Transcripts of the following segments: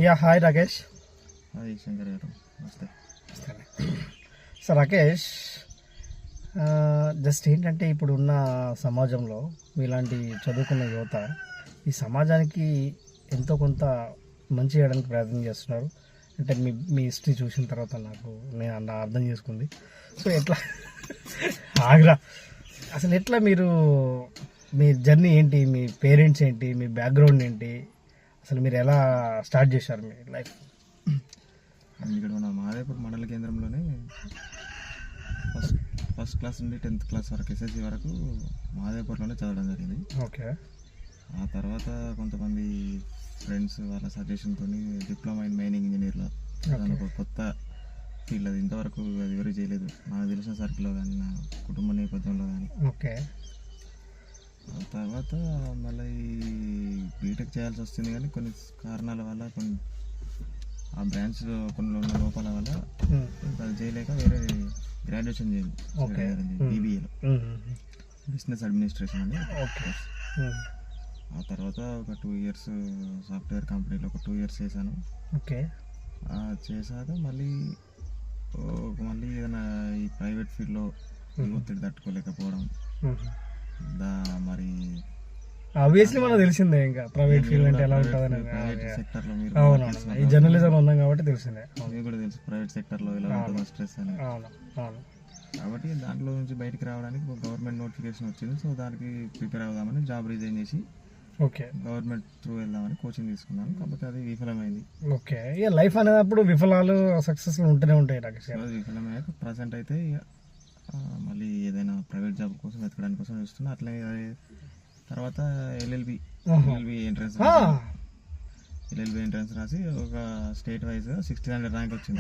Yeah hi Rakesh. Hi Shankar గారు, నమస్తే. So Rakesh, just ఏంటంటే ఇప్పుడు ఉన్న సమాజంలో మీలాంటి చదువుకున్న యువత ఈ సమాజానికి ఎంతో కొంత మంచి చేయడానికి ప్రయత్నం చేస్తున్నారు. అంటే మీ హిస్టరీ చూసిన తర్వాత నేను అర్థం చేసుకుంది. సో ఎట్లా ఆగ్రా అసలు ఎట్లా మీరు మీ జర్నీ ఏంటి, మీ పేరెంట్స్ ఏంటి, మీ బ్యాక్గ్రౌండ్ ఏంటి, అసలు మీరు ఎలా స్టార్ట్ చేశారు మీ లైఫ్? ఇక్కడ మన మాదేపూర్ మండల కేంద్రంలోనే ఫస్ట్ క్లాస్ నుండి 10th క్లాస్ వరకు ఎస్ఎస్సి వరకు మాదేపూర్లోనే చదవడం జరిగింది. ఓకే. ఆ తర్వాత కొంతమంది ఫ్రెండ్స్ వాళ్ళ సజెషన్తో డిప్లొమా ఇన్ మైనింగ్ ఇంజనీర్లో ఒక కొత్త ఫీల్డ్, అది ఇంతవరకు అది ఎవరు చేయలేదు నాకు తెలిసిన సర్కిల్లో కానీ నా కుటుంబ నేపథ్యంలో కానీ. ఓకే. ఆ తర్వాత మళ్ళీ బీటెక్ చేయాల్సి వస్తుంది కానీ కొన్ని కారణాల వల్ల కొన్ని ఆ బ్రాంచ్ కొన్ని ఉన్న లోపాల వల్ల అది చేయలేక వేరే గ్రాడ్యుయేషన్ చేయండి బీబీఏలో బిజినెస్ అడ్మినిస్ట్రేషన్ అని. ఆ తర్వాత ఒక 2 years సాఫ్ట్వేర్ కంపెనీలో ఒక 2 years చేశాను. ఓకే. చేశాక మళ్ళీ ఏదైనా ఈ ప్రైవేట్ ఫీల్డ్లో ఒత్తిడి తట్టుకోలేకపోవడం, మరి ఆబ్వియస్లీ మనకు తెలిసిందే ఇంకా ప్రైవేట్ ఫీల్డ్ అంటే ఎలా ఉంటుందని. సెక్టర్లో అవునవును, ఈ జర్నలిజంలో ఉన్నాం కాబట్టి తెలిసిందే. మీకు కూడా తెలుసు ప్రైవేట్ సెక్టర్లో ఎలా ఉంటుందో స్ట్రెస్ అని. కాబట్టి దాంట్లో నుంచి బయటికి రావడానికి ఒక గవర్నమెంట్ నోటిఫికేషన్ వచ్చింది. సో దానికి ప్రిపేర్ అవుదామని జాబ్ రిజైన్ చేసి ఓకే గవర్నమెంట్ త్రూ వెళ్దామని కోచింగ్ తీసుకున్నాను. కాకపోతే అది విఫలమైంది. ఓకే. ఇక లైఫ్ అనేటప్పుడు విఫలాలు సక్సెస్ ఉంటూనే ఉంటాయి రాకేష్ గారు. విఫలమయ్యాక ప్రజెంట్ అయితే మళ్ళీ ఏదైనా ప్రైవేట్ జాబ్ కోసం వెతకడానికి కోసం చూస్తున్నా. అట్లే తర్వాత ఎల్ఎల్బి ఎంట్రన్స్ రాసి ఒక స్టేట్ వైజ్ 1600 ర్యాంక్ వచ్చింది.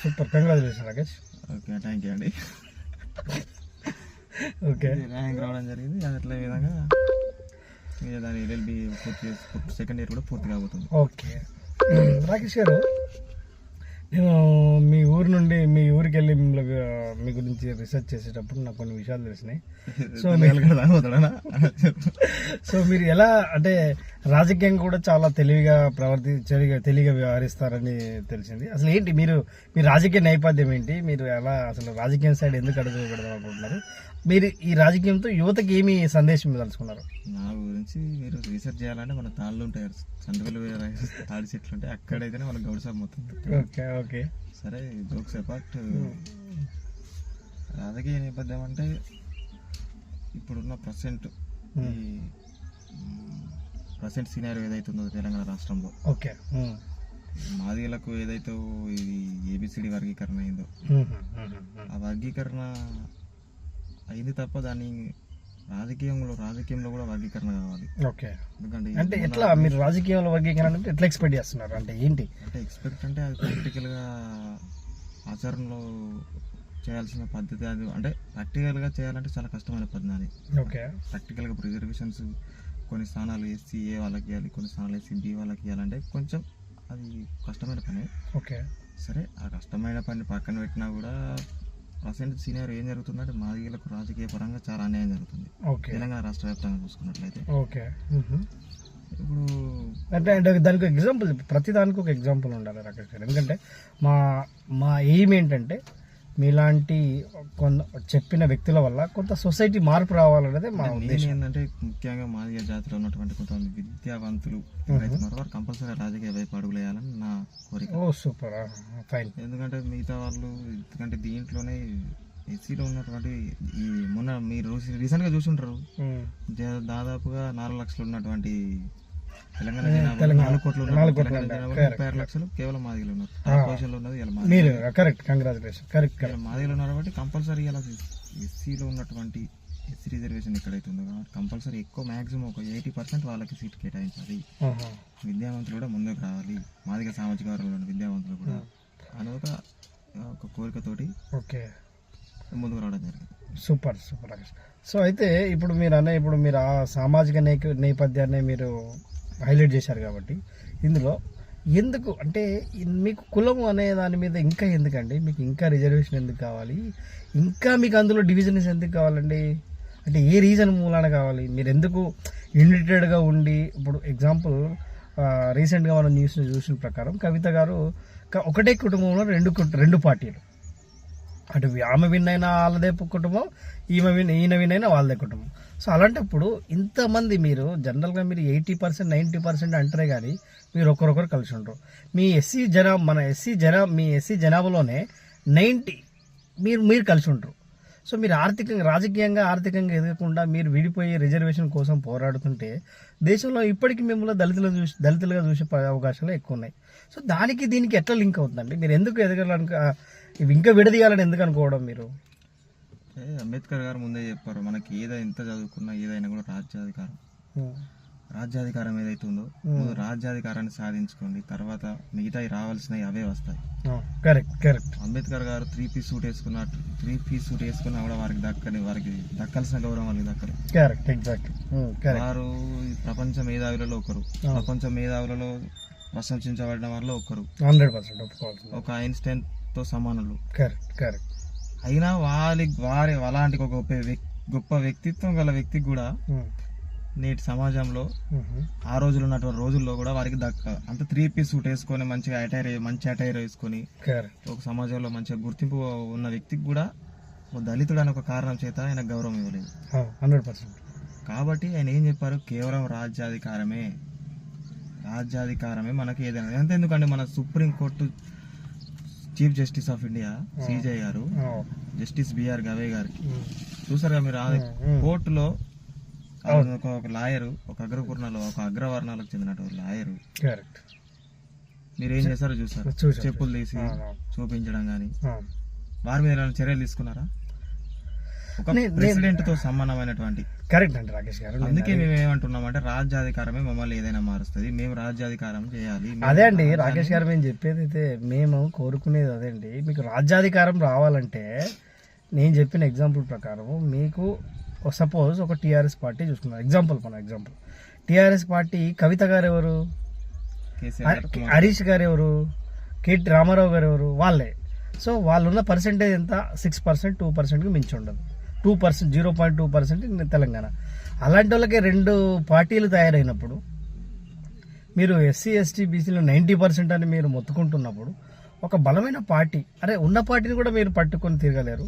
Super, congratulation Rakesh. Okay, thank you అండి. ఓకే, ర్యాంక్ రావడం జరిగింది. అట్లా విధంగా దాని ఎల్ఎల్బి సెకండ్ ఇయర్ కూడా పూర్తి కాబోతుంది. ఓకే రాకేష్ గారు, నేను మీ ఊరికి వెళ్ళి మీ గురించి రీసెర్చ్ చేసేటప్పుడు నాకు కొన్ని విషయాలు తెలిసినాయి. సో మీరు ఎలా అంటే రాజకీయంగా కూడా చాలా తెలివిగా తెలివిగా వ్యవహరిస్తారని తెలిసింది. అసలు ఏంటి మీ రాజకీయ నేపథ్యం ఏంటి? మీరు ఎలా అసలు రాజకీయం సైడ్ ఎందుకు అడుగు పెడదాం అనుకుంటున్నారు? మీరు ఈ రాజకీయంతో యువతకి ఏమి సందేశం తలుచుకున్నారు? నా గురించి మీరు రీసెర్చ్ చేయాలంటే మన తాళ్ళు ఉంటాయి, సందులు తాడి చెట్లు ఉంటాయి, అక్కడైతేనే మనకు గౌడసాబ్ మొత్తం. ఓకే. ఓకే, సరే, జోక్స్ అపార్ట్, రాజకీయ నేపథ్యం అంటే ఇప్పుడున్న ప్రజెంట్ సినారియో ఏదైతుందో తెలంగాణ రాష్ట్రంలో, ఓకే, మాదిగలకు ఏదైతే ఇది ఏబిసిడి వర్గీకరణ అయిందో ఆ వర్గీకరణ అయింది తప్ప దాన్ని రాజకీయంలో కూడా వర్గీకరణ కావాలి. ఓకే. ఎందుకంటే అంటే ఎట్లా మీరు రాజకీయంలో వర్గీకరణ అంటే ఎట్లా ఎక్స్పెక్ట్ చేస్తున్నారు? అంటే ఏంటి అంటే ఎక్స్పెక్ట్ అంటే అది ప్రాక్టికల్గా ఆచరణలో చేయాల్సిన పద్ధతి. అది అంటే ప్రాక్టికల్గా చేయాలంటే చాలా కష్టమైన పద్ధతి అది. ఓకే. ప్రాక్టికల్గా రిజర్వేషన్స్ కొన్ని స్థానాలు ఎస్సీ ఏ వాళ్ళకి ఇవ్వాలి, కొన్ని స్థానాలు ఎస్సీ బి వాళ్ళకి ఇవ్వాలంటే కొంచెం అది కష్టమైన పని. ఓకే. సరే, ఆ కష్టమైన పని పక్కన పెట్టినా కూడా ప్రజెంట్ సీనియర్ ఏం జరుగుతుందంటే మాదిగలకు రాజకీయ పరంగా చాలా అన్యాయం జరుగుతుంది తెలంగాణ రాష్ట్ర వ్యాప్తంగా చూసుకున్నట్లయితే. ఓకే. ఇప్పుడు అంటే దానికి ఎగ్జాంపుల్, ప్రతి దానికి ఒక ఎగ్జాంపుల్ ఉండాలి రాకేష్ గారు. ఎందుకంటే మా ఎయిమ్ ఏంటంటే మీలాంటి చెప్పిన వ్యక్తుల వల్ల కొంత సొసైటీ మార్పు రావాలనేది మా ఉద్దేశం. ఏంటంటే ముఖ్యంగా మాదిగ జాతిలో ఉన్నటువంటి కొంతమంది విద్యావంతులు ఎవరైతే ఉన్నారో వారు కంపల్సరీ రాజకీయ వైపు అడుగులు వేయాలని నా కోరిక. ఓ సూపర్, ఫైన్. ఎందుకంటే మిగతా వాళ్ళు, ఎందుకంటే దీంట్లోనే ఎస్సీలో ఉన్నటువంటి ఈ మొన్న మీరు రీసెంట్గా చూసుంటారు, దాదాపుగా 4 లక్షలు ఉన్నటువంటి తెలంగాణ జనాభా 4 కోట్లు ఉన్నారు. 36 లక్షలు కేవలం మాదిగలు ఉన్నారు. ఆ పొజిషన్లో ఉన్నది మాదిగలు ఉన్నారు. కాబట్టి కంపల్సరీ ఇలా ఎస్సీలో ఉన్నటువంటి ఎస్సీ రిజర్వేషన్ ఎక్కడైతే ఉందో కాబట్టి కంపల్సరీ ఎక్కువ మ్యాక్సిమం ఒక 80% వాళ్ళకి సీట్ కేటాయించాలి. విద్యావంతులు కూడా ముందుకు రావాలి, మాదిగ సామాజిక వర్గంలో విద్యావంతులు కూడా అని ఒక కోరికతోటి ముందుకు రావడం జరిగింది. సూపర్. సో అయితే ఇప్పుడు మీరు ఆ సామాజిక నేపథ్యాన్ని మీరు హైలైట్ చేశారు కాబట్టి ఇందులో ఎందుకు అంటే మీకు కులం అనే దాని మీద ఇంకా ఎందుకండి, మీకు ఇంకా రిజర్వేషన్ ఎందుకు కావాలి, ఇంకా మీకు అందులో డివిజన్స్ ఎందుకు కావాలండి? అంటే ఏ రీజన్ మూలాన కావాలి? మీరు ఎందుకు యునైటెడ్గా ఉండి, ఇప్పుడు ఎగ్జాంపుల్ రీసెంట్గా మనం న్యూస్ చూసిన ప్రకారం కవిత గారు ఒకటే కుటుంబంలో రెండు పార్టీలు, అటు ఆమె విన్ అయినా వాళ్ళదే కుటుంబం, ఈయన విన్ అయినా వాళ్ళదే కుటుంబం. సో అలాంటప్పుడు ఇంతమంది మీరు జనరల్గా మీరు 80% 90% అంటారే కానీ మీరు ఒకరొకరు కలిసి ఉండరు. మీ మీ ఎస్సీ జనాభాలోనే 90 మీరు కలిసి ఉంటారు. సో మీరు రాజకీయంగా ఆర్థికంగా ఎదగకుండా మీరు విడిపోయి రిజర్వేషన్ కోసం పోరాడుతుంటే దేశంలో ఇప్పటికీ మిమ్మల్ని దళితులుగా చూసే అవకాశాలు ఎక్కువ ఉన్నాయి. సో దానికి దీనికి ఎట్లా లింక్ అవుతుందండి? మీరు ఎందుకు ఎదగాలని ఇవి ఇంకా విడదీయాలని ఎందుకు అనుకోవడం మీరు? అంబేద్కర్ గారు ముందే చెప్పారు, మనకి ఏదైనా ఎంత చదువుకున్నా ఏదైనా కూడా రాజ్యాధికారం ఏదైతే ఉందో ముందు రాజ్యాధికారాన్ని సాధించుకోండి, తర్వాత మిగతాయి రావాల్సినవి అవే వస్తాయి. కరెక్ట్. అంబేద్కర్ గారు 3 పీస్ సూట్ వేసుకున్నా కూడా వారికి దక్కాల్సిన గౌరవం వాళ్ళకి దక్కలేదు. Correct, exactly. వారు ప్రపంచ మేధావులలో ఒకరు, ప్రపంచ మేధావులలో ప్రశంసించబడిన వారిలో ఒకరు, 100% ఒప్పుకోవాలి. ఒక ఐన్స్టైన్ తో సమానులు. కరెక్ట్. అయినా వారి అలాంటి ఒక గొప్ప వ్యక్తిత్వం గల వ్యక్తికి కూడా నేటి సమాజంలో ఆ రోజులు ఉన్నటువంటి రోజుల్లో కూడా వారికి అంత 3 పీస్ సూట్ వేసుకొని మంచి అటైర్ వేసుకొని ఒక సమాజంలో మంచిగా గుర్తింపు ఉన్న వ్యక్తికి కూడా దళితుడు అనే ఒక కారణం చేత ఆయన గౌరవం ఇవ్వలేదు. 100%. కాబట్టి ఆయన ఏం చెప్పారు, కేవలం రాజ్యాధికారమే మనకి ఏదైనా. అంతెందుకంటే మన supreme court chief justice of India CJ గారు, జస్టిస్ బిఆర్ గవై గారికి చూసారుగా మీరు, కోర్టులో ఒక లాయరు, ఒక అగ్రవర్ణాలకు చెందినటువంటి లాయరు మీరు ఏం చేస్తారో చూసారు, చెప్పులు తీసి చూపించడం గానీ వారి మీద చర్యలు తీసుకున్నారా? ఒక ప్రెసిడెంట్ తో సమానమైనటువంటి. కరెక్ట్ అండి రాకేష్ గారు. అందుకే మేము ఏమంటున్నామంటే రాజ్యాధికారమే మమ్మల్ని ఏదైనా మారుస్తుంది, మేము రాజ్యాధికారం చేయాలి. అదే అండి రాకేష్ గారు, మేము చెప్పేది అయితే మేము కోరుకునేది అదే అండి. మీకు రాజ్యాధికారం రావాలంటే నేను చెప్పిన ఎగ్జాంపుల్ ప్రకారం మీకు సపోజ్ ఒక టీఆర్ఎస్ పార్టీ చూసుకున్నాం, ఎగ్జాంపుల్ టీఆర్ఎస్ పార్టీ కవిత గారు ఎవరు, హరీష్ గారు ఎవరు, కేటీ రామారావు గారు ఎవరు, వాళ్ళే. సో వాళ్ళు ఉన్న పర్సెంటేజ్ ఎంత, 6%, 2%కి మించి ఉండదు. 2%, 0.2% తెలంగాణ. అలాంటి వాళ్ళకి 2 పార్టీలు తయారైనప్పుడు మీరు ఎస్సీ ఎస్టీ బీసీలో 90% అని మీరు మొత్తుకుంటున్నప్పుడు ఒక బలమైన పార్టీ, ఉన్న పార్టీని కూడా మీరు పట్టుకొని తిరగలేరు.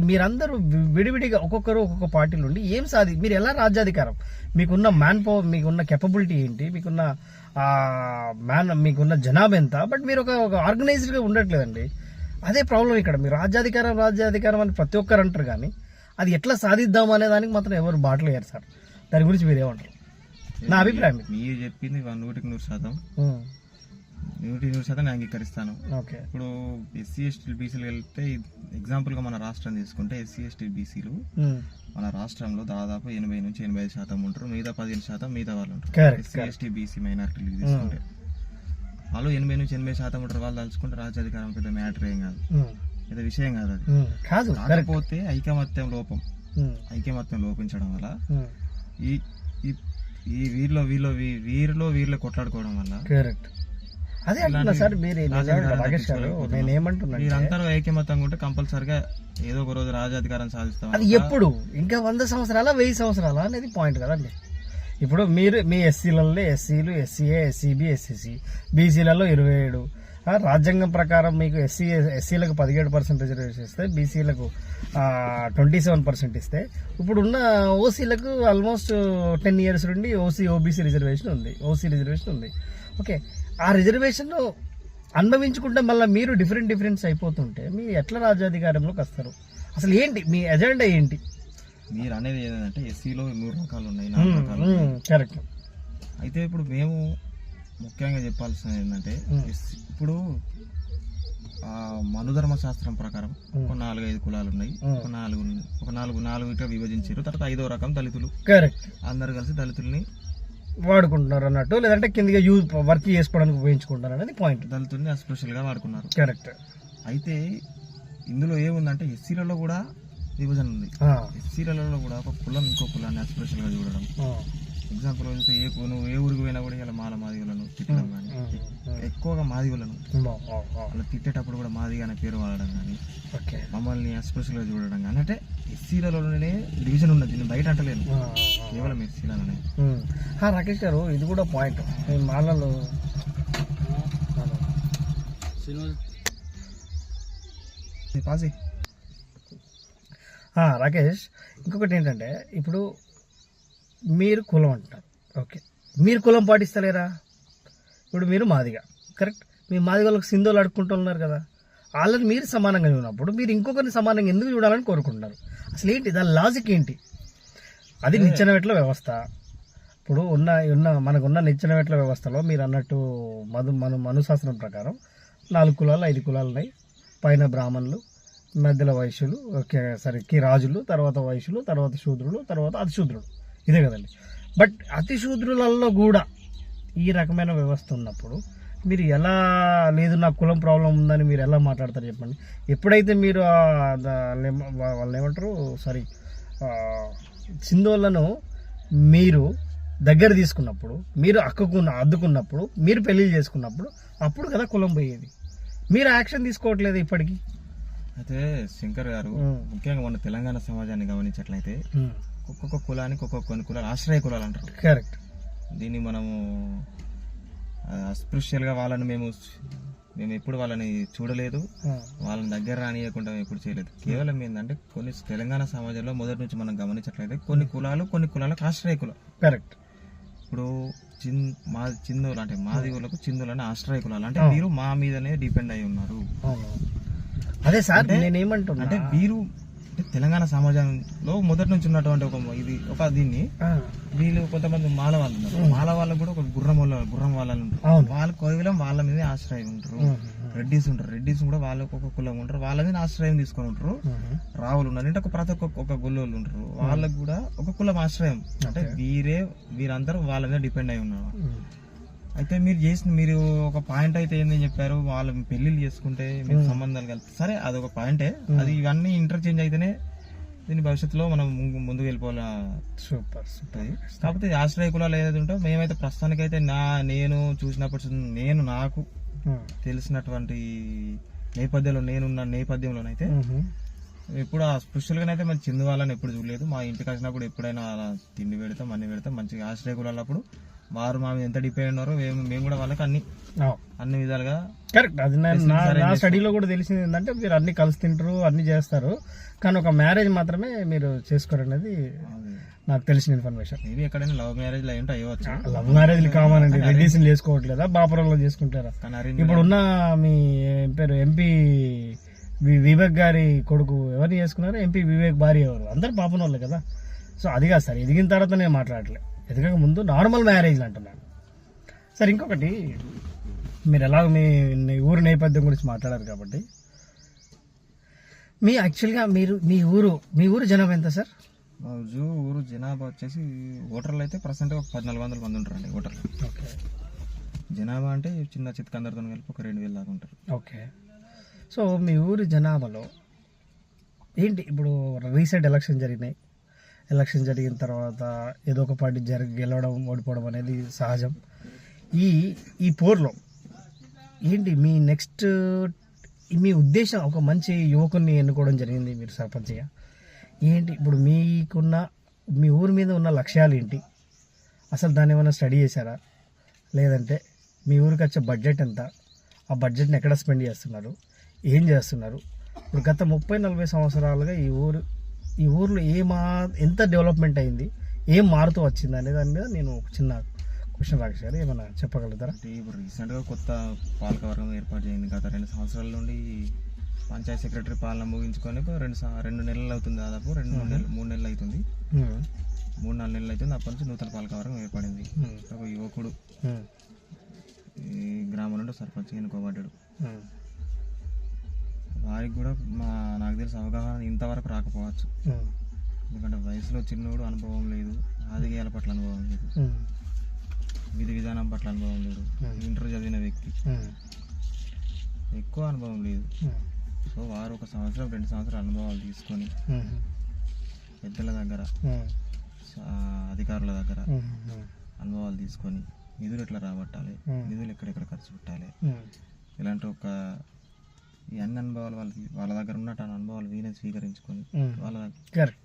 మీరందరూ విడివిడిగా ఒక్కొక్కరు ఒక్కొక్క పార్టీలు ఉండి మీరు ఎలా రాజ్యాధికారం, మీకున్న మ్యాన్ పవర్, మీకున్న కెపబిలిటీ ఏంటి, మీకున్న జనాభా ఎంత, బట్ మీరు ఒక ఆర్గనైజ్డ్గా ఉండట్లేదండి. అదే ప్రాబ్లం ఇక్కడ. మీరు రాజ్యాధికారం అని ప్రతి ఒక్కరు అంటారు కానీ అది ఎట్లా సాధిద్దాం అనే దానికి మాత్రం ఎవరు బాటలు వేయరు సార్. దాని గురించి మీరు ఏమంటారు? నా అభిప్రాయం మీరు చెప్పింది 100% నేను అంగీకరిస్తాను. ఇప్పుడు ఎస్సీ ఎస్టీ బీసీలు వెళ్తే ఎగ్జాంపుల్ గా మన రాష్ట్రం తీసుకుంటే ఎస్సీ ఎస్టీ బీసీలు మన రాష్ట్రంలో దాదాపు 80 నుంచి 85% ఉంటారు, మిగతా 15% మిగతా వాళ్ళు ఉంటారు. ఎస్సీ ఎస్టీ బీసీ మైనారిటీలు తీసుకుంటే వాళ్ళు 80 నుంచి 80% ఉంటారు. వాళ్ళు తలుచుకుంటే రాజ్యాధికారం పెద్ద మ్యాటర్ ఏం కాదు, పెద్ద విషయం కాదు అది. కాకపోతే ఐకమత్యం లోపించడం వల్ల ఈ వీరిలో కొట్లాడుకోవడం వల్ల అదే అంటున్నా సార్. మీరందరూ ఐకమత్యంగా ఉంటే కంపల్సరిగా ఏదో ఒక రోజు రాజ్యాధికారం సాధిస్తాం. అది ఎప్పుడు ఇంకా 100 సంవత్సరాల 1000 సంవత్సరాల అనేది పాయింట్ కదండి. ఇప్పుడు మీరు మీ ఎస్సీలలో ఎస్సీలు, ఎస్సీఏ, ఎస్సీబీ, ఎస్సీసీ, బీసీలలో 27, రాజ్యాంగం ప్రకారం మీకు ఎస్సీలకు 17% రిజర్వేషన్ ఇస్తే, బీసీలకు 27% ఇస్తే, ఇప్పుడున్న ఓసీలకు ఆల్మోస్ట్ 10 years నుండి ఓబీసీ రిజర్వేషన్ ఉంది. ఓకే, ఆ రిజర్వేషన్ అనుభవించుకుంటే మళ్ళీ మీరు డిఫరెంట్స్ అయిపోతుంటే మీరు ఎట్లా రాజ్యాధికారంలోకి వస్తారు? అసలు ఏంటి మీ ఎజెండా ఏంటి? మీరు అనేది ఏంటంటే ఎస్సీలో 3 రకాలు ఉన్నాయి, 4 రకాలు. కరెక్ట్. అయితే ఇప్పుడు మేము ముఖ్యంగా చెప్పాల్సింది ఏంటంటే ఇప్పుడు మనుధర్మ శాస్త్రం ప్రకారం ఒక 4-5 కులాలు ఉన్నాయి, ఒక నాలుగు ఇట్లా విభజించారు. తర్వాత 5వ రకం దళితులు. కరెక్ట్. అందరు కలిసి దళితుల్ని వాడుకుంటున్నారు అన్నట్టు, లేదంటే కిందగా వర్క్ చేసుకోవడానికి ఉపయోగించుకుంటారు అనేది పాయింట్. దళితుల్ని అస్పృశ్యల్ గా వాడుకున్నారు. కరెక్ట్. అయితే ఇందులో ఏముందంటే ఎస్సీలలో కూడా విభజన ఉంది. ఎస్సీలలో కూడా ఒక కులం ఇంకో కులాన్ని అస్పృశ్యల్ గా చూడడం. ఎగ్జాంపుల్ వెళ్తే నువ్వు ఏ ఊరికి పోయినా కూడా ఇలా మాల మాదిగలను తిట్టడం కానీ, ఎక్కువ ఎక్కువగా మాది వాళ్ళను ఓ, ఓ, ఓ. వాళ్ళు తిట్టేటప్పుడు కూడా మాది అనే పేరు వాడడం కానీ ఓకే. మమ్మల్ని అస్పృశ్యంగా చూడడం కానీ అంటే ఎస్సీలలోనే డివిజన్ ఉన్నది, నేను బయట అంటలేను, ఆ, ఆ. కేవలం ఎస్సీలలోనే. రాకేష్ గారు, ఇది కూడా పాయింట్. మేము మాలలో పాసి రాకేష్, ఇంకొకటి ఏంటంటే ఇప్పుడు మీరు కులం అంటారు. ఓకే, మీరు కులం పాటిస్తలేరా? ఇప్పుడు మీరు మాదిగా, కరెక్ట్. మీ మాదిగలకు సింధువులు అడుక్కుంటున్నారు కదా, వాళ్ళని మీరు సమానంగా ఉన్నప్పుడు మీరు ఇంకొకరిని సమానంగా ఎందుకు చూడాలని కోరుకుంటున్నారు? అసలు ఏంటి దాని లాజిక్ ఏంటి? అది నిచ్చెన మెట్ల వ్యవస్థ. ఇప్పుడు మనకున్న నిచ్చెన మెట్ల వ్యవస్థలో మీరు అన్నట్టు మనుశాస్త్రం ప్రకారం 4 కులాలు 5 కులాలు ఉన్నాయి. పైన బ్రాహ్మణులు, మధ్యలో వైశ్యులు, రాజులు, తర్వాత వైశ్యులు, తర్వాత శూద్రులు, తర్వాత అతిశూద్రులు, ఇదే కదండి. బట్ అతిశూద్రులలో కూడా ఈ రకమైన వ్యవస్థ ఉన్నప్పుడు మీరు ఎలా లేదు నాకు కులం ప్రాబ్లం ఉందని మీరు ఎలా మాట్లాడతారు చెప్పండి? ఎప్పుడైతే మీరు వాళ్ళని ఏమంటారు సింధువులను మీరు దగ్గర తీసుకున్నప్పుడు, మీరు అద్దుకున్నప్పుడు, మీరు పెళ్లి చేసుకున్నప్పుడు, అప్పుడు కదా కులం పోయేది. మీరు యాక్షన్ తీసుకోవట్లేదు ఇప్పటికీ. అయితే శంకర్ గారు, ముఖ్యంగా మన తెలంగాణ సమాజాన్ని గమనించట్లయితే ఒక్కొక్క కులానికి కొన్ని కులాలు ఆశ్రయ కులాలు అంటారు. కరెక్ట్. దీన్ని మనము అస్పృశ్యలుగా వాళ్ళని మేము ఎప్పుడు వాళ్ళని చూడలేదు, వాళ్ళని దగ్గర రానియకుండా ఎప్పుడు చేయలేదు. కేవలం ఏంటంటే కొన్ని తెలంగాణ సమాజంలో మొదటి నుంచి మనం గమనించట్లయితే కొన్ని కులాలకు ఆశ్రయ కులం. కరెక్ట్. ఇప్పుడు చిందువులు అంటే మాదివులకు చిందువులు అని ఆశ్రయ కులాలు అంటే వీరు మా మీదనే డిపెండ్ అయి ఉన్నారు. అదే సార్ నేనేమంటున్నా అంటే వీరు తెలంగాణ సమాజంలో మొదటి నుంచి ఉన్నటువంటి దీన్ని వీళ్ళు కొంతమంది మాల వాళ్ళు ఉన్నారు. మాల వాళ్ళకు కూడా ఒక గుర్రం వాళ్ళు ఉంటారు. వాళ్ళు కేవలం వాళ్ళ మీద ఆశ్రయం ఉంటారు. రెడ్డిస్ ఉంటారు. రెడ్డిస్ కూడా వాళ్ళకు ఒక కులం ఉంటారు, వాళ్ళ మీద ఆశ్రయం తీసుకొని ఉంటారు. రావులు ఉన్నారు అంటే ప్రతి ఒక్క గొల్లోళ్ళు ఉంటారు, వాళ్ళకు కూడా ఒక కులం ఆశ్రయం. అంటే వీరందరూ వాళ్ళ మీద డిపెండ్ అయి ఉన్నారు. అయితే మీరు ఒక పాయింట్ అయితే ఏందని చెప్పారు, వాళ్ళ పెళ్లిళ్ళు చేసుకుంటే మీకు సంబంధాలు కలిపి, సరే అదొక పాయింటే. అది ఇవన్నీ ఇంటర్చేంజ్ అయితేనే దీని భవిష్యత్తులో మనం ముందుకు వెళ్ళిపోవాలి. సూపర్. కాకపోతే ఆశ్రయ కులాలు ఏదైతే ఉంటో మేమైతే ప్రస్తుతానికైతే నేను చూసినప్పుడు నాకు తెలిసినటువంటి నేపథ్యంలోనైతే ఎప్పుడు ఆ స్పెషల్గానైతే మరి చిందు వాళ్ళని ఎప్పుడు చూడలేదు. మా ఇంటికి వచ్చినప్పుడు ఎప్పుడైనా అలా తిండి పెడతాం, అన్ని పెడతాం. మంచిగా ఆశ్రయ కులాలప్పుడు వారు మా మీద ఎంత డిపెండ్ ఉన్నారో మేము కూడా వాళ్ళకి అన్ని విధాలుగా కరెక్ట్. అది నా స్టడీలో కూడా తెలిసింది ఏంటంటే మీరు అన్ని కలిసి తింటారు, అన్ని చేస్తారు, కానీ ఒక మ్యారేజ్ మాత్రమే మీరు చేసుకోరు అనేది నాకు తెలిసిన ఇన్ఫర్మేషన్. మేబీ ఎక్కడైనా లవ్ మ్యారేజ్ అయ్యింటే అయ్యవచ్చు. లవ్ మ్యారేజ్లు కామన్ అండి. రెడ్డిస్ చేసుకోవట్లేదా? బాపురంలో చేసుకుంటారా? ఇప్పుడున్న మీ పేరు ఎంపీ వివేక్ గారి కొడుకు ఎవరిని చేసుకున్నారు? ఎంపీ వివేక్ భార్య ఎవరు? అందరు పాపన వాళ్ళే కదా. సో అది కాదు సార్, ఎదిగిన తర్వాత నేను మాట్లాడలే, ఎదగక ముందు నార్మల్ మ్యారేజ్లు అంటున్నాను సార్. ఇంకొకటి, మీరు ఎలాగ మీ ఊరు నేపథ్యం గురించి మాట్లాడారు కాబట్టి యాక్చువల్గా మీ ఊరు జనాభా ఎంత సార్? మా ఊరు జనాభా వచ్చేసి ఓటర్లు అయితే ప్రజెంట్ ఒక 1400 మంది ఉంటారండి ఓటర్లు. ఓకే. జనాభా అంటే చిన్న చిత్కందరితో కలిపి ఒక 2000 దాకా ఉంటారు. ఓకే. సో మీ ఊరి జనాభాలో ఏంటి, ఇప్పుడు రీసెంట్ ఎలక్షన్ జరిగిన తర్వాత ఏదో ఒక పార్టీ గెలవడం ఓడిపోవడం అనేది సహజం. ఈ పోర్లో ఏంటి మీ ఉద్దేశం? ఒక మంచి యువకుని ఎన్నుకోవడం జరిగింది మీరు సర్పంచ్గా. ఏంటి ఇప్పుడు మీ ఊరి మీద ఉన్న లక్ష్యాలు ఏంటి? అసలు దాన్ని ఏమైనా స్టడీ చేశారా? లేదంటే మీ ఊరికి వచ్చే బడ్జెట్ ఎంత? ఆ బడ్జెట్ని ఎక్కడ స్పెండ్ చేస్తున్నారు? ఏం చేస్తున్నారు? ఇప్పుడు గత 30-40 సంవత్సరాలుగా ఈ ఊర్లో ఎంత డెవలప్మెంట్ అయింది, ఏం మారుతూ వచ్చింది అనే దాని మీద నేను ఒక చిన్న క్వశ్చన్ రాశారు, ఏమైనా చెప్పగలుగుతారా? ఇప్పుడు రీసెంట్గా కొత్త పాలకవర్గం ఏర్పాటు చేయింది. గత 2 సంవత్సరాల నుండి పంచాయత్ సెక్రటరీ పాలన ముగించుకొని 2 నెలలు అవుతుంది, దాదాపు 3 నెలలు అవుతుంది, 3-4 నెలలు అవుతుంది. అప్పటి నుంచి నూతన పాలకవర్గం ఏర్పడింది. ఒక యువకుడు ఈ గ్రామం నుండి సర్పంచ్ ఎన్నుకోబడ్డాడు. వారికి కూడా నాకు తెలిసిన అవగాహన ఇంతవరకు రాకపోవచ్చు. ఎందుకంటే వయసులో చిన్నోడు, అనుభవం లేదు, రాజకీయాల పట్ల అనుభవం లేదు, విధి విధానం పట్ల అనుభవం లేదు, ఇంటర్ చదివిన వ్యక్తి, ఎక్కువ అనుభవం లేదు. సో వారు 1 సంవత్సరం 2 సంవత్సరాల అనుభవాలు తీసుకొని పెద్దల దగ్గర, అధికారుల దగ్గర అనుభవాలు తీసుకొని నిధులు ఎట్లా రాబట్టాలి, నిధులు ఎక్కడెక్కడ ఖర్చు పెట్టాలి, ఉమ్, ఇలాంటి ఒక ఈ అన్ని అనుభవాలు వాళ్ళ దగ్గర ఉన్నట్టు అనుభవాలు వీనే స్వీకరించుకొని ఉమ్. వాళ్ళ దగ్గర కరెక్ట్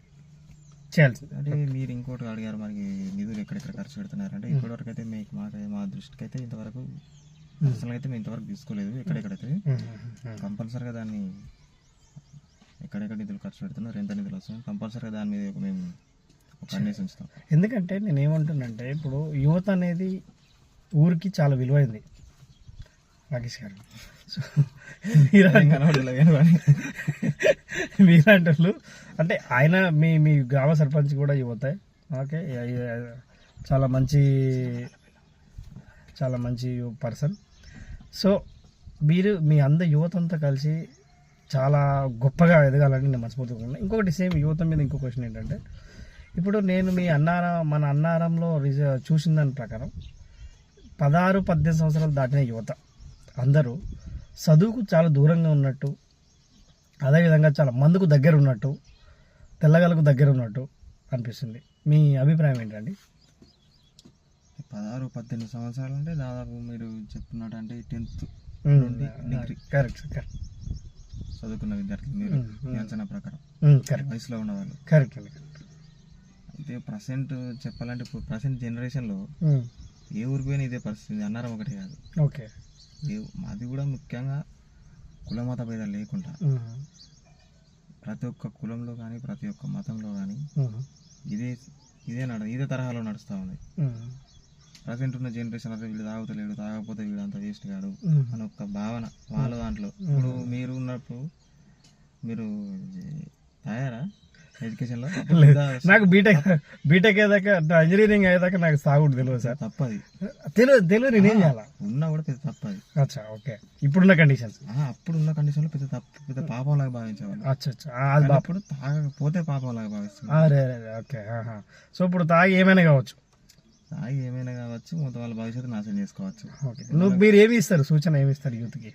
చేయాల్సింది. అంటే మీరు ఇంకోటి అడిగారు మనకి నిధులు ఎక్కడెక్కడ ఖర్చు పెడుతున్నారు అంటే ఇప్పటివరకు అయితే మీకు మా దృష్టికి అయితే ఇంతవరకు పర్సనల్గా అయితే మేము ఇంతవరకు తీసుకోలేదు. ఎక్కడెక్కడైతే కంపల్సరీగా దాన్ని ఎక్కడెక్కడ నిధులు ఖర్చు పెడుతున్నారు, ఎంత నిధులు వస్తున్నాయి, కంపల్సరీగా దాని మీద మేము ఒక కన్నేసి ఉంచుతాం. ఎందుకంటే నేను ఏమంటున్నానంటే ఇప్పుడు యువత అనేది ఊరికి చాలా విలువైంది రాకేష్ గారు. సో మీలాంటి వాళ్ళు అంటే ఆయన మీ గ్రామ సర్పంచ్ కూడా యువతే. ఓకే, చాలా మంచి పర్సన్. సో మీరు మీ యువత అంతా కలిసి చాలా గొప్పగా ఎదగాలని నేను మనస్ఫూర్తిగా ఉన్నాను. ఇంకొకటి సేమ్ యువత మీద ఇంకో క్వశ్చన్ ఏంటంటే ఇప్పుడు నేను మన అన్నారంలో చూసిన దాని ప్రకారం 16-18 సంవత్సరాలు దాటిన యువత అందరూ చదువుకు చాలా దూరంగా ఉన్నట్టు, అదేవిధంగా చాలా మందుకు దగ్గర ఉన్నట్టు, తెల్లగలకు దగ్గర ఉన్నట్టు అనిపిస్తుంది. మీ అభిప్రాయం ఏంటండి? 16-18 సంవత్సరాలు అంటే దాదాపు మీరు చెప్తున్నట్టు అంటే 10th నుండి డిగ్రీ కరెక్ట్ చదువుకున్న విద్యార్థులు మీరు మీ అంచనా ప్రకారం వయసులో ఉన్నవాళ్ళు. కరెక్ట్. అయితే ప్రజెంట్ చెప్పాలంటే ఇప్పుడు ప్రజెంట్ జనరేషన్లో ఏ ఊరికి పోయినా ఇదే పరిస్థితి. అన్నారం ఒకటి కాదు, ఓకే, అది కూడా ముఖ్యంగా కులమత భేదాలు లేకుండా ప్రతి ఒక్క కులంలో కానీ ప్రతి ఒక్క మతంలో కానీ ఇదే తరహాలో నడుస్తూ ఉంది. ప్రజెంట్ ఉన్న జనరేషన్ అయితే వీళ్ళు తాగుతలేడు, తాగకపోతే వీడు అంత వేస్ట్ కాడు అని ఒక భావన వాళ్ళ దాంట్లో. ఇప్పుడు మీరు ఉన్నప్పుడు మీరు తాగారా ఎడ్యుకేషన్లో? నాకు బీటెక్ అయ్యేదాకా ఇంజనీరింగ్ అయ్యేదాకా నాకు సాగుడు తెలియదు సార్. తప్పది తెలియదు నేనేం చేయాలా ఉన్నా కూడా పెద్ద తప్పది. అచ్చా, ఓకే. ఇప్పుడున్న కండిషన్స్ అప్పుడున్న కండిషన్లో పెద్ద పాపంలాగా భావించేవాళ్ళు. అచ్చా, అప్పుడు తాగకపోతే పాపంలాగా భావిస్తున్నారు. ఓకే. సో ఇప్పుడు తాగి ఏమైనా కావచ్చు, మొత్తం వాళ్ళ భవిష్యత్తు నాశనం చేసుకోవచ్చు. మీరు ఏమి ఇస్తారు, సూచన ఏమి ఇస్తారు యూత్కి?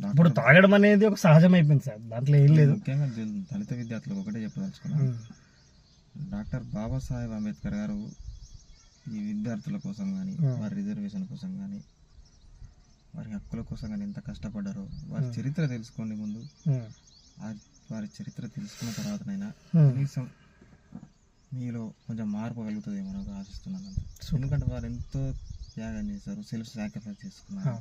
ఇప్పుడు తాగడం అనేది ఒక సహజం అయిపోయింది సార్, దాంట్లో ఏం లేదు. ముఖ్యంగా దళిత విద్యార్థులకు ఒకటే చెప్పదలుచుకున్నాను, డాక్టర్ బాబాసాహెబ్ అంబేద్కర్ గారు ఈ విద్యార్థుల కోసం కానీ వారి రిజర్వేషన్ కోసం కానీ వారి హక్కుల కోసం కానీ ఎంత కష్టపడ్డారో వారి చరిత్ర తెలుసుకోండి ముందు. వారి చరిత్ర తెలుసుకున్న తర్వాతనైనా కనీసం మీలో కొంచెం మార్పు కలుగుతుందేమో నాకు ఆశిస్తున్నాను. ఎందుకంటే వారు ఎంతో త్యాగం చేశారు, సెల్ఫ్ సాక్రిఫైస్ చేసుకున్నారు,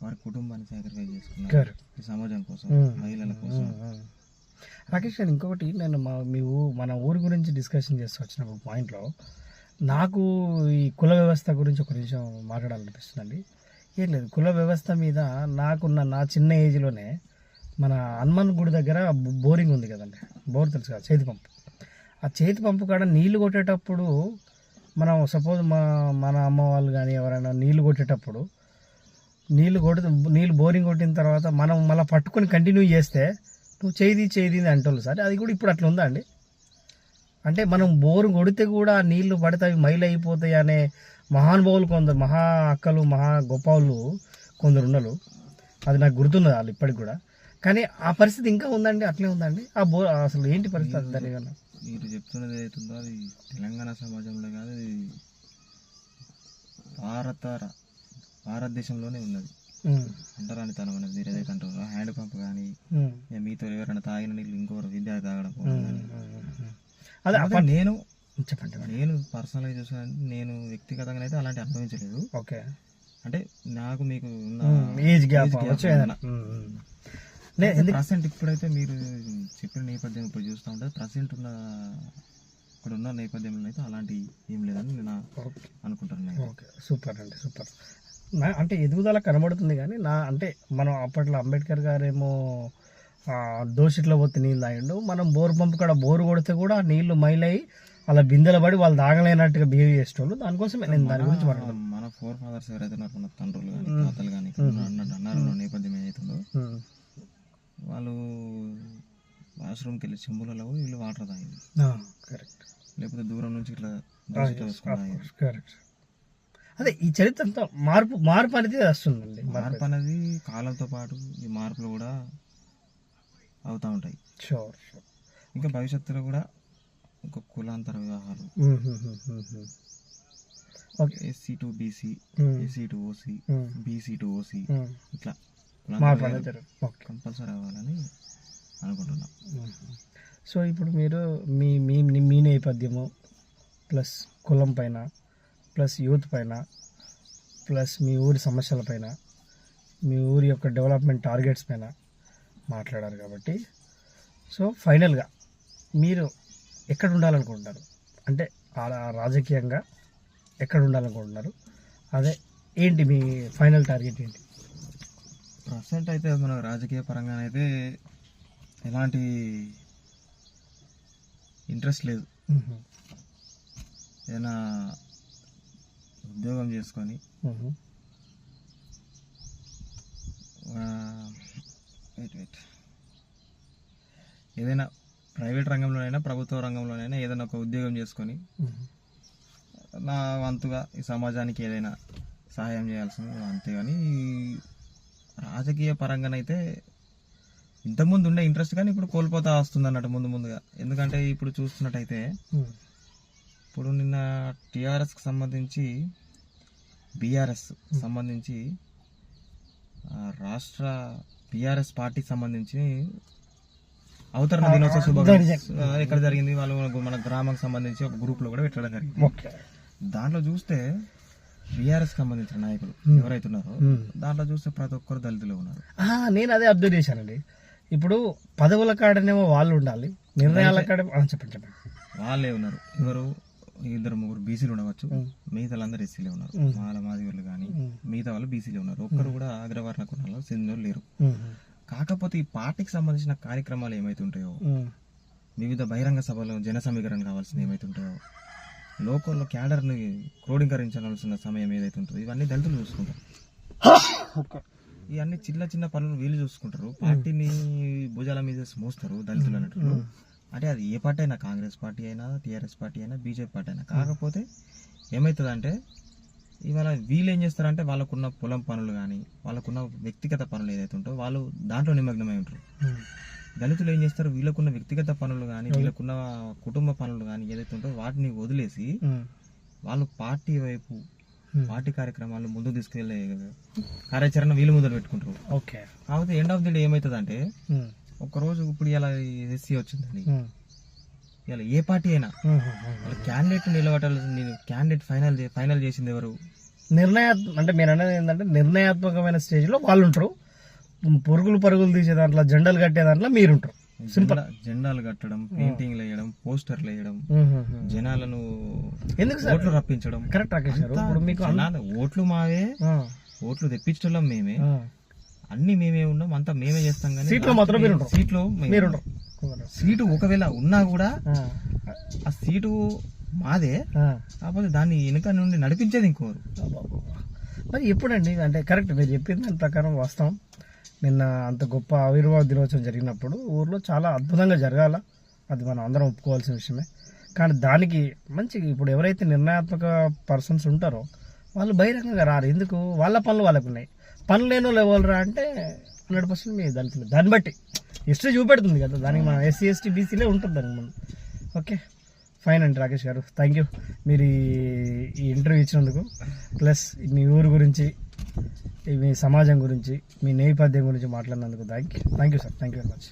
వారి కుటుంబాన్ని సాక్రిఫైస్ చేసుకున్నారు ఈ సమాజం కోసం, మహిళల కోసం. రాకేష్ గారు, ఇంకొకటి నేను మన ఊరి గురించి డిస్కషన్ చేస్తూ వచ్చినప్పుడు పాయింట్లో నాకు ఈ కుల వ్యవస్థ గురించి ఒక నిమిషం మాట్లాడాలనిపిస్తుందండి. ఏం లేదు, కుల వ్యవస్థ మీద నా చిన్న ఏజ్లోనే మన హనుమాన్ గుడి దగ్గర బోరింగ్ ఉంది కదండి, బోర్ తెలుసు కదా, చేతి పంపు. ఆ చేతి పంపు కాడ నీళ్లు కొట్టేటప్పుడు మనం సపోజ్ మన అమ్మ వాళ్ళు కానీ ఎవరైనా నీళ్లు కొట్టేటప్పుడు నీళ్ళు బోరింగ్ కొట్టిన తర్వాత మనం మళ్ళీ పట్టుకొని కంటిన్యూ చేస్తే నువ్వు చేయి అంటోళ్ళు సార్. అది కూడా ఇప్పుడు అట్లా ఉందా అండి? అంటే మనం బోరు కొడితే కూడా నీళ్లు పడితే అవి మైలు అయిపోతాయి అనే మహానుభావులు కొందరు, మహా అక్కలు, మహా గొప్ప వాళ్ళు కొందరు ఉన్నారు. అది నాకు గుర్తున్నది వాళ్ళు ఇప్పటికి కూడా. కానీ ఆ పరిస్థితి ఇంకా ఉందండి, అట్లే ఉందండి ఆ బోర్? అసలు ఏంటి పరిస్థితి దానివల్ల? మీరు చెప్తున్నది ఏదైతుందో అది తెలంగాణ సమాజంలో కాదు, అది భారతదేశంలోనే ఉన్నది. అంటారని తను మనది మీరు ఏదైతే అంటారో హ్యాండ్ పంప్ కానీ మీతో ఎవరైనా తాగిన నీళ్ళు ఇంకొకరు విద్యార్థి తాగడం అదే నేను పర్సనల్గా చూసాను. నేను వ్యక్తిగతంగా అయితే అలాంటి అనుభవించలేదు. ఓకే, అంటే నాకు మీకు ఏజ్ గ్యాప్ ప్రజెంట్ ఇప్పుడైతే మీరు చెప్పిన నేపథ్యం ఇప్పుడు చూస్తూ ఉంటే ప్రజెంట్ ఇక్కడ ఉన్న నేపథ్యంలో అయితే అలాంటి ఏం లేదని నేను అనుకుంటున్నాను. ఓకే, సూపర్ అండి, సూపర్. అంటే ఎదుగుదల కనబడుతుంది కానీ అంటే మనం అప్పట్లో అంబేద్కర్ గారేమో దోషిట్లో పోతే నీళ్ళు తాగిండు, మనం బోరు పంపు కాడ బోరు కొడితే కూడా నీళ్లు మైలై అలా బిందెల పడి వాళ్ళు తాగలేనట్టుగా బిహేవ్ చేసేవాళ్ళు. దానికోసమే నేను దాని గురించి మాట్లాడుతాను. మన ఫోర్ ఫాదర్స్ ఎవరైతే మన తండ్రులు కానీ తాతలు కానీ అన్నారు నేపథ్యం ఏదైతుందో వాళ్ళు వాష్రూమ్కి వెళ్ళి చెంబులలో వీళ్ళు వాటర్ తాగింది, కరెక్ట్. లేకపోతే దూరం నుంచి ఇట్లా కరెక్ట్. అదే ఈ చరిత్ర అంతా మార్పు అనేది వస్తుందండి. మార్పు అనేది కాలంతో పాటు ఈ మార్పులు కూడా అవుతూ ఉంటాయి. షూర్. ఇంకా భవిష్యత్తులో కూడా ఒక కులాంతర వివాహాలు okay. SC to BC, SC to OC, BC to OC ఇట్లా మార్పు అనేది జరుగుతుంది. ఓకే. కంపల్సరీ అవ్వాలని అనుకుంటున్నాం. సో ఇప్పుడు మీరు మీ మీ మీ నేపథ్యము ప్లస్ కులం పైన ప్లస్ యూత్ పైన ప్లస్ మీ ఊరి సమస్యల పైన మీ ఊరి యొక్క డెవలప్మెంట్ టార్గెట్స్ పైన మాట్లాడారు కాబట్టి సో ఫైనల్గా మీరు ఎక్కడ ఉండాలనుకుంటున్నారు? అంటే రాజకీయంగా ఎక్కడ ఉండాలనుకుంటున్నారు? అదే ఏంటి మీ ఫైనల్ టార్గెట్ ఏంటి? ప్రజెంట్ అయితే మన రాజకీయ పరంగానైతే ఎలాంటి ఇంట్రెస్ట్ లేదు. ఏదైనా ఉద్యోగం చేసుకొని ఏదైనా ప్రైవేట్ రంగంలోనైనా ప్రభుత్వ రంగంలోనైనా ఏదైనా ఒక ఉద్యోగం చేసుకొని నా వంతుగా ఈ సమాజానికి ఏదైనా సహాయం చేయాల్సింది అంతేగాని రాజకీయ పరంగానైతే ఇంతకుముందు ఉండే ఇంట్రెస్ట్ కానీ ఇప్పుడు కోల్పోతా వస్తుంది అన్నట్టు ముందుగా. ఎందుకంటే ఇప్పుడు చూస్తున్నట్టయితే ఇప్పుడు నిన్న టీఆర్ఎస్కి సంబంధించి బీఆర్ఎస్ సంబంధించి రాష్ట్ర బీఆర్ఎస్ పార్టీకి సంబంధించి అవతరణ దినోత్సవ శుభాకాంక్షలు ఎక్కడ జరిగింది, వాళ్ళు మన గ్రామానికి సంబంధించి ఒక గ్రూప్లో కూడా పెట్టడం జరిగింది. దాంట్లో చూస్తే బీఆర్ఎస్ సంబంధించిన నాయకులు ఎవరైతే ఉన్నారో దాంట్లో చూస్తే ప్రతి ఒక్కరు దళితులు ఉన్నారు. నేను అదే అబ్జర్వ్ చేశానండి. ఇప్పుడు పదవుల కాడనేమో వాళ్ళు ఉండాలి, నిర్ణయాల కాడ చెప్పండి వాళ్ళే ఉన్నారు. ఎవరు 2-3 బీసీలు ఉండవచ్చు, మిగతా వాళ్ళందరూ ఎస్సీలే ఉన్నారు. మాదిగోళ్ళు కానీ మిగతా వాళ్ళు బీసీలే ఉన్నారు. ఒక్కరు కూడా అగ్రవర్ణ కులాల్లో చెందిన లేరు. కాకపోతే ఈ పార్టీకి సంబంధించిన కార్యక్రమాలు ఏమైతుంటాయో, వివిధ బహిరంగ సభలో జన సమీకరణ కావాల్సింది ఏమైతుంటాయో, లోకల్లో క్యాడర్ని క్రోడీకరించాల్సిన సమయం ఏదైతే ఉంటుందో ఇవన్నీ దళితులు చూసుకుంటారు. ఇవన్నీ చిన్న పనులు వీళ్ళు చూసుకుంటారు. పార్టీని భుజాల మీద మోస్తారు దళితులు అన్నట్టు. అంటే అది ఏ పార్టీ అయినా, కాంగ్రెస్ పార్టీ అయినా, టీఆర్ఎస్ పార్టీ అయినా, బీజేపీ పార్టీ అయినా. కాకపోతే ఏమవుతుందంటే ఇవాళ వీళ్ళు ఏం చేస్తారంటే వాళ్ళకున్న పొలం పనులు కానీ వాళ్ళకున్న వ్యక్తిగత పనులు ఏదైతే ఉంటాయో వాళ్ళు దాంట్లో నిమగ్నమై ఉంటారు. దళితులు ఏం చేస్తారు, వీళ్ళకున్న వ్యక్తిగత పనులు కానీ వీళ్ళకున్న కుటుంబ పనులు కానీ ఏదైతే ఉంటాయో వాటిని వదిలేసి వాళ్ళు పార్టీ వైపు పార్టీ కార్యక్రమాలు ముందుకు తీసుకెళ్లే కార్యాచరణ వీళ్ళు మొదలు పెట్టుకుంటారు. ఓకే. కాకపోతే ఎండ్ ఆఫ్ ది డే ఏమవుతుంది అంటే ఒక్కరోజు ఇప్పుడు ఇలా ఎస్సీ వచ్చిందండి, ఇలా ఏ పార్టీ అయినా క్యాండిడేట్ నిలబడాల్సింది, క్యాండిడేట్ ఫైనల్ చేసింది ఎవరు? అంటే మీరు అనేది ఏంటంటే నిర్ణయాత్మకమైన స్టేజ్ లో వాళ్ళు ఉంటారు. పరుగులు తీసే దాంట్లో, జెండాలు కట్టే దాంట్లో మీరుంటారు. సింపుల్. జెండాలు కట్టడం, పెయింటింగ్లు వేయడం, పోస్టర్లు వేయడం, జనాలను ఎందుకు ఓట్లు రప్పించడం. కరెక్ట్ రాకేష్ గారు. ఇప్పుడు మీకు ఓట్లు మావే, ఓట్లు తెప్పించడం మేమే, అన్ని మేమే ఉన్నాం, అంతా మేమే చేస్తాం. కానీ సీట్లో మాత్రం మీరు సీటు ఒకవేళ ఉన్నా కూడా ఆ సీటు మాదే, కాకపోతే దాన్ని వెనుక నుండి నడిపించేది ఇంకోరు. మరి ఎప్పుడండి అంటే కరెక్ట్ మీరు చెప్పిన దాని ప్రకారం వాస్తవం. నిన్న అంత గొప్ప ఆవిర్భావ దినోత్సవం జరిగినప్పుడు ఊర్లో చాలా అద్భుతంగా జరగాల, అది మనం అందరం ఒప్పుకోవాల్సిన విషయమే. కానీ దానికి మంచి ఇప్పుడు ఎవరైతే నిర్ణయాత్మక పర్సన్స్ ఉంటారో వాళ్ళు బహిరంగంగా రారు. ఎందుకు? వాళ్ళ పనులు వాళ్ళకు ఉన్నాయి. పనులు లేనో లేవాలరా అంటే 100% మీ దళితులు. దాన్ని బట్టి హిస్టరీ చూపెడుతుంది కదా, దానికి మన ఎస్సీ ఎస్టీ బీసీలే ఉంటుంది దానికి మనం. ఓకే, ఫైన్ అండి రాకేష్ గారు, థ్యాంక్ యూ మీరు ఈ ఇంటర్వ్యూ ఇచ్చినందుకు. ప్లస్ మీ ఊరు గురించి, మీ సమాజం గురించి, మీ నేపథ్యం గురించి మాట్లాడినందుకు thank you sir. Thank you very much.